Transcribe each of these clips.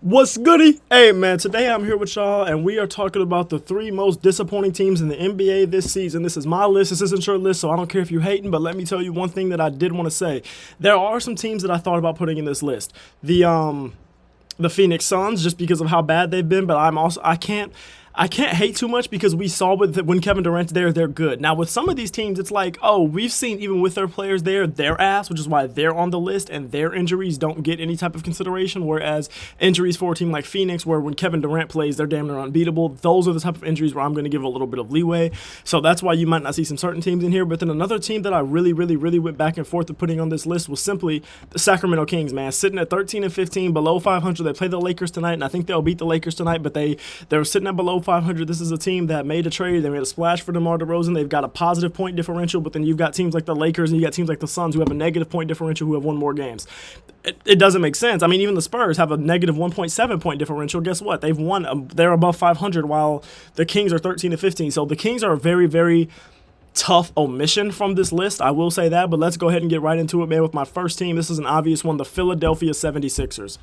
What's goody? Hey man, today I'm here with y'all and we are talking about the three most disappointing teams in the NBA this season. This is my list, this isn't your list, so I don't care if you're hating, but let me tell you one thing that I did want to say. There are some teams that I thought about putting in this list. The Phoenix Suns, just because of how bad they've been, but I can't hate too much because we saw when Kevin Durant's there, they're good. Now, with some of these teams, it's like, oh, we've seen even with their players there, their ass, which is why they're on the list, and their injuries don't get any type of consideration, whereas injuries for a team like Phoenix, where when Kevin Durant plays, they're damn near unbeatable, those are the type of injuries where I'm going to give a little bit of leeway. So that's why you might not see some certain teams in here. But then another team that I really went back and forth to putting on this list was simply the Sacramento Kings, man. Sitting at 13 and 15, below 500. They play the Lakers tonight, and I think they'll beat the Lakers tonight, but they're sitting at below 500. This is a team that made a trade. They made a splash for DeMar DeRozan. They've got a positive point differential, but then you've got teams like the Lakers and you got teams like the Suns who have a negative point differential who have won more games. It doesn't make sense. I mean, even the Spurs have a negative 1.7 point differential. Guess what? They've won. They're above 500 while the Kings are 13 and 15. So the Kings are a very tough omission from this list. I will say that, but let's go ahead and get right into it, man, with my first team. This is an obvious one, the Philadelphia 76ers.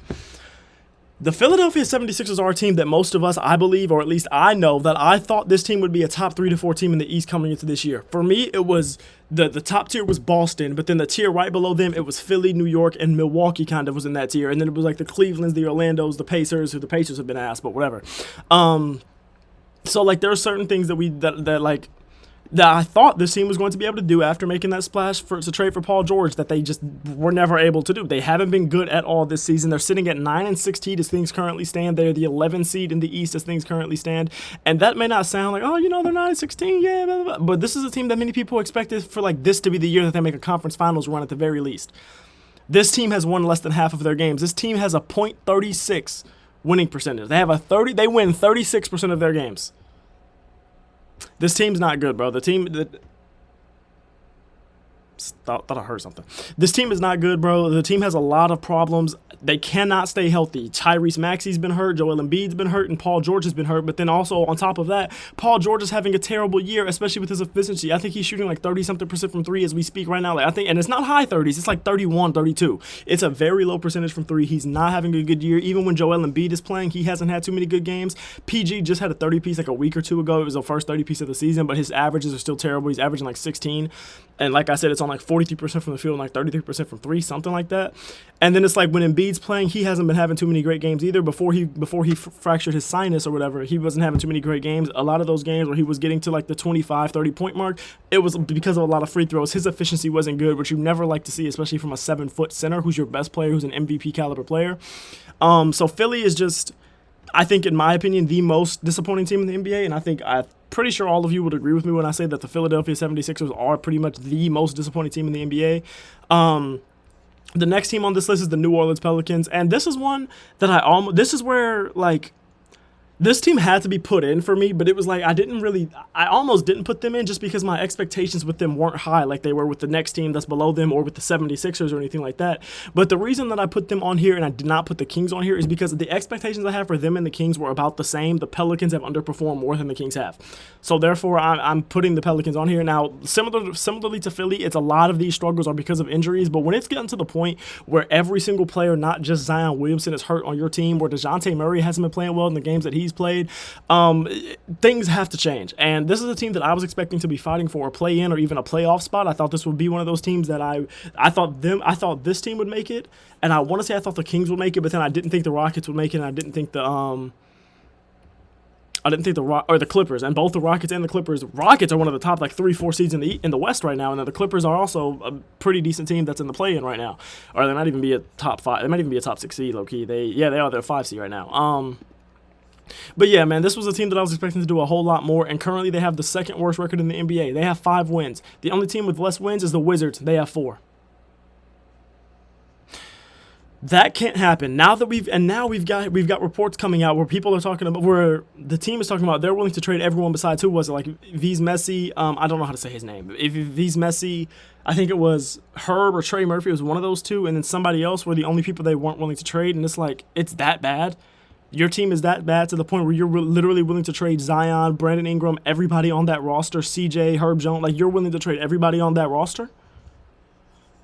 The Philadelphia 76ers are a team that most of us, I believe, or at least I know, that I thought this team would be a top 3 to 4 team in the East coming into this year. For me, it was the top tier was Boston, but then the tier right below them, it was Philly, New York, and Milwaukee kind of was in that tier. And then it was like the Clevelands, the Orlandos, the Pacers, who the Pacers have been asked, but whatever. So like there are certain things that I thought this team was going to be able to do after making that splash to trade for Paul George that they just were never able to do. They haven't been good at all this season. They're sitting at 9 and 16 as things currently stand. They're the 11th seed in the East as things currently stand. And that may not sound like, oh, they're 9 and 16, yeah, blah, blah, blah. But this is a team that many people expected for like this to be the year that they make a conference finals run at the very least. This team has won less than half of their games. This team has a .36 winning percentage. They win 36% of their games. This team's not good, bro. Thought I heard something. This team is not good, bro. The team has a lot of problems. They cannot stay healthy. Tyrese Maxey's been hurt. Joel Embiid's been hurt. And Paul George has been hurt. But then also, on top of that, Paul George is having a terrible year, especially with his efficiency. I think he's shooting like 30-something% from 3 as we speak right now. And it's not high 30s. It's like 31, 32. It's a very low percentage from 3. He's not having a good year. Even when Joel Embiid is playing, he hasn't had too many good games. PG just had a 30-piece like a week or two ago. It was the first 30-piece of the season, but his averages are still terrible. He's averaging like 16. And like I said, it's on like 43% from the field and like 33% from 3, something like that. And then it's like when Embiid's playing, he hasn't been having too many great games either. Before he fractured his sinus or whatever, he wasn't having too many great games. A lot of those games where he was getting to like the 25, 30 point mark, it was because of a lot of free throws. His efficiency wasn't good, which you never like to see, especially from a 7-foot center who's your best player, who's an MVP caliber player. So Philly is just, I think, in my opinion, the most disappointing team in the NBA, and I'm pretty sure all of you would agree with me when I say that the Philadelphia 76ers are pretty much the most disappointing team in the NBA. The next team on this list is the New Orleans Pelicans, and this is one that this is where, like, this team had to be put in for me, but it was like I almost didn't put them in just because my expectations with them weren't high like they were with the next team that's below them or with the 76ers or anything like that. But the reason that I put them on here and I did not put the Kings on here is because the expectations I have for them and the Kings were about the same. The Pelicans have underperformed more than the Kings have. So therefore, I'm putting the Pelicans on here. Now, similarly to Philly, it's a lot of these struggles are because of injuries, but when it's getting to the point where every single player, not just Zion Williamson, is hurt on your team, where DeJounte Murray hasn't been playing well in the games that he's played, things have to change. And this is a team that I was expecting to be fighting for a play-in or even a playoff spot. I thought this would be one of those teams that I thought this team would make it, and I want to say I thought the Kings would make it, but then I didn't think the Rockets would make it, and I didn't think the Clippers. And both the Rockets and the Clippers. Rockets are one of the top like 3-4 seeds in the West right now, and then the Clippers are also a pretty decent team that's in the play-in right now. Or they might even be a top 5. They might even be a top 6 seed, low key. They are. They're a 5 seed right now. But yeah, man, this was a team that I was expecting to do a whole lot more, and currently they have the second worst record in the NBA. They have 5 wins. The only team with less wins is the Wizards. They have 4. That can't happen. Now we've got reports coming out where people are talking about, where the team is talking about they're willing to trade everyone besides, who was it, like V's Messi, I don't know how to say his name. If V's Messi, I think it was Herb or Trey Murphy, it was one of those two, and then somebody else were the only people they weren't willing to trade, and it's like, it's that bad. Your team is that bad to the point where you're literally willing to trade Zion, Brandon Ingram, everybody on that roster, CJ, Herb Jones, like you're willing to trade everybody on that roster?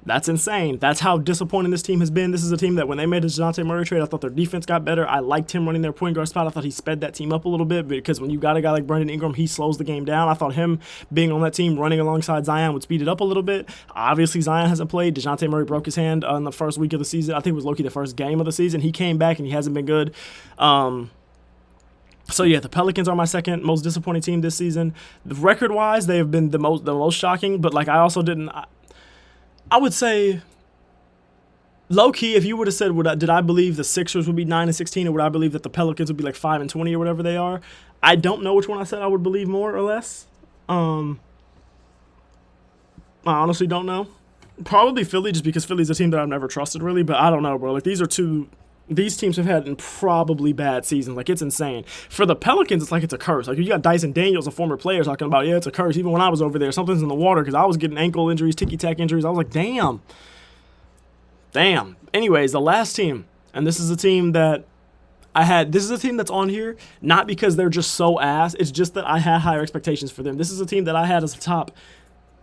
That's insane. That's how disappointing this team has been. This is a team that when they made the DeJounte Murray trade, I thought their defense got better. I liked him running their point guard spot. I thought he sped that team up a little bit because when you got a guy like Brandon Ingram, he slows the game down. I thought him being on that team running alongside Zion would speed it up a little bit. Obviously, Zion hasn't played. DeJounte Murray broke his hand in the first week of the season. I think it was low-key the first game of the season. He came back and he hasn't been good. So yeah, the Pelicans are my second most disappointing team this season. Record-wise, they have been the most shocking, but like I also didn't. I would say, low key, if you would have said, did I believe the Sixers would be 9-16, or would I believe that the Pelicans would be like 5-20 or whatever they are? I don't know which one I said I would believe more or less. I honestly don't know. Probably Philly, just because Philly's a team that I've never trusted really. But I don't know, bro. Like these teams have had probably bad seasons. Like, it's insane. For the Pelicans, it's like it's a curse. Like, you got Dyson Daniels, a former player, talking about, yeah, it's a curse. Even when I was over there, something's in the water because I was getting ankle injuries, ticky-tack injuries. I was like, damn. Anyways, the last team, and this is a team that this is a team that's on here, not because they're just so ass. It's just that I had higher expectations for them. This is a team that I had as a top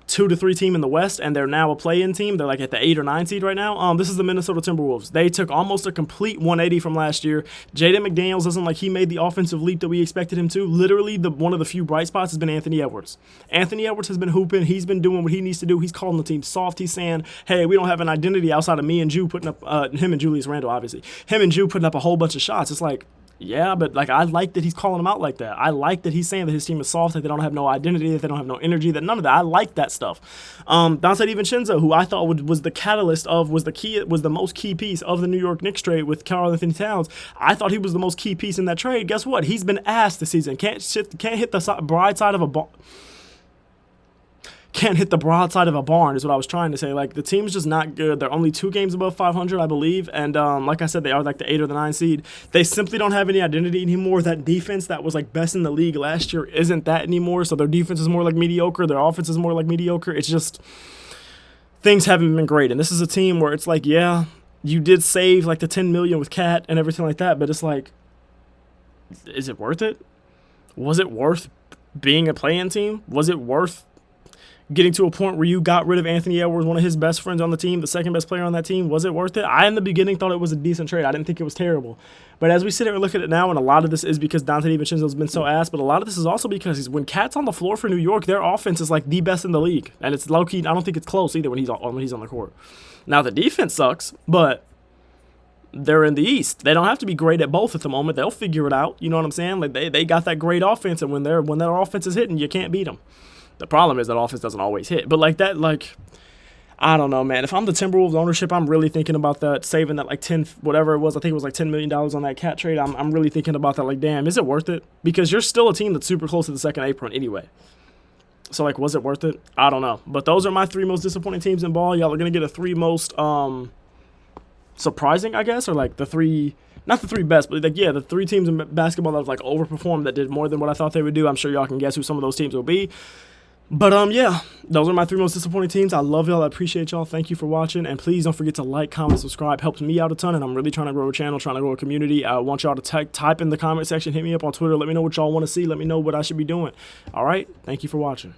2 to 3 team in the West, and they're now a play-in team. They're like at the 8 or 9 seed right now. This is the Minnesota Timberwolves. They took almost a complete 180 from last year. Jaden McDaniels doesn't like he made the offensive leap that we expected him to. Literally, one of the few bright spots has been Anthony Edwards. Anthony Edwards has been hooping. He's been doing what he needs to do. He's calling the team soft. He's saying, hey, we don't have an identity outside of me and Jew putting up, him and Julius Randle, obviously. Him and Jew putting up a whole bunch of shots. It's like, yeah, but like I like that he's calling them out like that. I like that he's saying that his team is soft, that they don't have no identity, that they don't have no energy, that none of that. I like that stuff. Donte DiVincenzo, who I thought was the catalyst of, was the most key piece of the New York Knicks trade with Karl-Anthony Towns. I thought he was the most key piece in that trade. Guess what? He's been ass this season. Can't hit the bride side of a ball. Can't hit the broadside of a barn is what I was trying to say. Like, the team's just not good. They're only 2 games above 500, I believe. And like I said, they are like the 8 or the 9 seed. They simply don't have any identity anymore. That defense that was like best in the league last year isn't that anymore. So their defense is more like mediocre. Their offense is more like mediocre. It's just, things haven't been great. And this is a team where it's like, yeah, you did save like the $10 million with Cat and everything like that. But it's like, is it worth it? Was it worth being a play-in team? Was it worth getting to a point where you got rid of Anthony Edwards, one of his best friends on the team, the second best player on that team? Was it worth it? I, in the beginning, thought it was a decent trade. I didn't think it was terrible. But as we sit here and look at it now, and a lot of this is because Donte DiVincenzo's been so ass, but a lot of this is also because when Cat's on the floor for New York, their offense is like the best in the league. And it's low-key, I don't think it's close either when he's on the court. Now, the defense sucks, but they're in the East. They don't have to be great at both at the moment. They'll figure it out. You know what I'm saying? Like, they got that great offense, and when their offense is hitting, you can't beat them. The problem is that offense doesn't always hit. But like that, like, I don't know, man. If I'm the Timberwolves ownership, I'm really thinking about that, saving that like 10, whatever it was. I think it was like $10 million on that Cat trade. I'm really thinking about that, like, damn, is it worth it? Because you're still a team that's super close to the second apron anyway. So, like, was it worth it? I don't know. But those are my 3 most disappointing teams in ball. Y'all are going to get a 3 most surprising, I guess, or like the 3... Not the 3 best, but like, yeah, the 3 teams in basketball that have like overperformed, that did more than what I thought they would do. I'm sure y'all can guess who some of those teams will be. But yeah, those are my 3 most disappointing teams. I love y'all. I appreciate y'all. Thank you for watching. And please don't forget to like, comment, subscribe. Helps me out a ton. And I'm really trying to grow a channel, trying to grow a community. I want y'all to type in the comment section. Hit me up on Twitter. Let me know what y'all want to see. Let me know what I should be doing. All right. Thank you for watching.